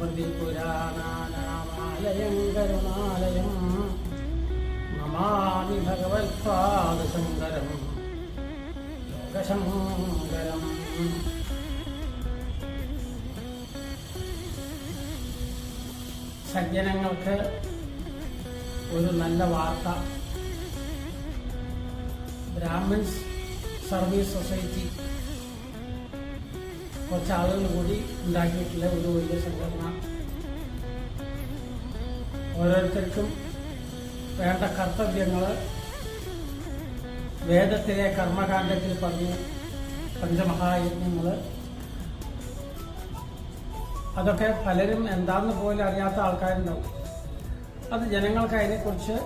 സ്മൃതിപുരാണാനാമാലയം കരുണാലയം നമാമി ഭഗവത്പാദശങ്കരം ലോകശങ്കരം. സജ്ജനങ്ങൾക്ക് ഒരു നല്ല വാർത്ത. ബ്രാഹ്മിൺസ് സർവീസ് സൊസൈറ്റി കുറച്ച് ആളുകൾ കൂടി ഉണ്ടാക്കിയിട്ടുള്ള ഒരു വലിയ സംഘടന. ഓരോരുത്തർക്കും വേണ്ട കർത്തവ്യങ്ങൾ വേദത്തിലെ കർമ്മകാണ്ഡത്തിൽ പറഞ്ഞ് പഞ്ചമഹായജ്ഞങ്ങൾ, അതൊക്കെ പലരും എന്താണെന്ന് പോലും അറിയാത്ത ആൾക്കാരുണ്ടാവും. അത് ജനങ്ങൾക്ക് അതിനെക്കുറിച്ച്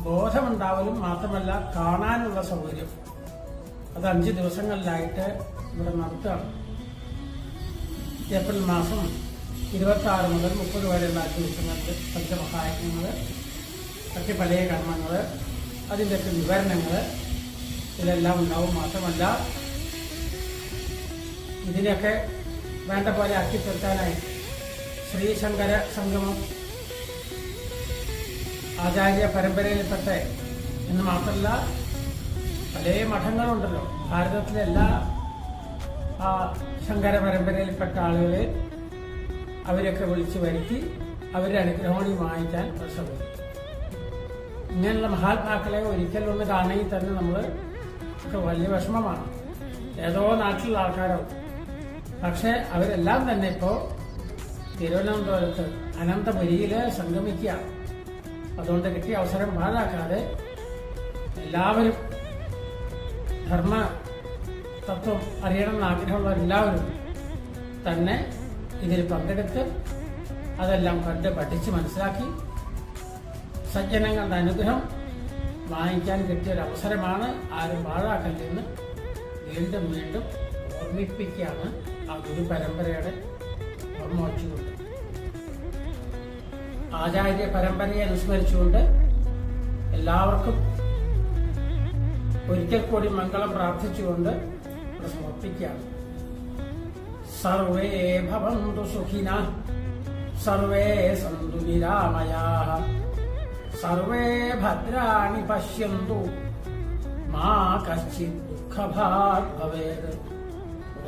ബോധമുണ്ടാവലും മാത്രമല്ല കാണാനുള്ള സൗകര്യം അത് 5 ദിവസങ്ങളിലായിട്ട് ഇവിടെ നടത്തുകയാണ്. ഏപ്രിൽ മാസം 26 മുതൽ 30 വരെയുള്ള 5 ദിവസങ്ങളിൽ പഞ്ചമഹായജ്ഞങ്ങൾ, മറ്റ് പല കർമ്മങ്ങൾ, അതിൻ്റെയൊക്കെ വിവരണങ്ങൾ ഇതെല്ലാം ഉണ്ടാവും. മാത്രമല്ല ഇതിനെയൊക്കെ വേണ്ട പോലെ ആക്കിത്തീർക്കാനായി ശ്രീശങ്കര സംഗമം ആചാര്യ പരമ്പരയിൽപ്പെട്ട എന്ന് മാത്രമല്ല പല മഠങ്ങളുണ്ടല്ലോ ഭാരതത്തിലെ എല്ലാ ശങ്കര പരമ്പരയിൽപ്പെട്ട ആളുകളെ അവരൊക്കെ വിളിച്ചു വരുത്തി അവരുടെ അനുഗ്രഹോണി വാങ്ങിക്കാൻ ശ്രമിക്കും. ഇങ്ങനെയുള്ള മഹാത്മാക്കളെ ഒരിക്കലൊന്ന് കാണണമെങ്കിൽ തന്നെ നമ്മൾ ഒക്കെ വലിയ വിഷമമാണ്. ഏതോ നാട്ടിലുള്ള ആൾക്കാരാവും. പക്ഷെ അവരെല്ലാം തന്നെ ഇപ്പോൾ തിരുവനന്തപുരത്ത് അനന്തപുരിയിൽ സംഗമിക്കുക. അതുകൊണ്ട് കിട്ടിയ അവസരം പാഴാക്കാതെ എല്ലാവരും ധർമ്മ തത്വം അറിയണമെന്ന് ആഗ്രഹമുള്ള എല്ലാവരും തന്നെ ഇതിൽ പങ്കെടുത്ത് അതെല്ലാം കണ്ട് പഠിച്ച് മനസ്സിലാക്കി സജ്ജനങ്ങളുടെ അനുഗ്രഹം വാങ്ങിക്കാൻ കിട്ടിയൊരു അവസരമാണ്. ആരും പാഴാക്കല്ലെന്ന് വീണ്ടും വീണ്ടും ഓർമ്മിപ്പിക്കുകയാണ് ആ ഗുരു പരമ്പരയുടെ ഓർമ്മ വച്ചുകൊണ്ട്. ആചാര്യ പരമ്പരയെ അനുസ്മരിച്ചുകൊണ്ട് എല്ലാവർക്കും ഒരിക്കൽ കൂടി മംഗളം പ്രാർത്ഥിച്ചുകൊണ്ട് സമർപ്പിക്കുകയാണ്. സർവേ ഭവന്തു സുഖിനഃ, സർവേ സന്തു നിരാമയാഃ, സർവേ ഭദ്രാണി പശ്യന്തു, മാ കശ്ചിത് ദുഃഖഭാഗ് ഭവേത്.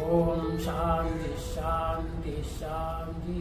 ഓം ശാന്തി ശാന്തി ശാന്തി.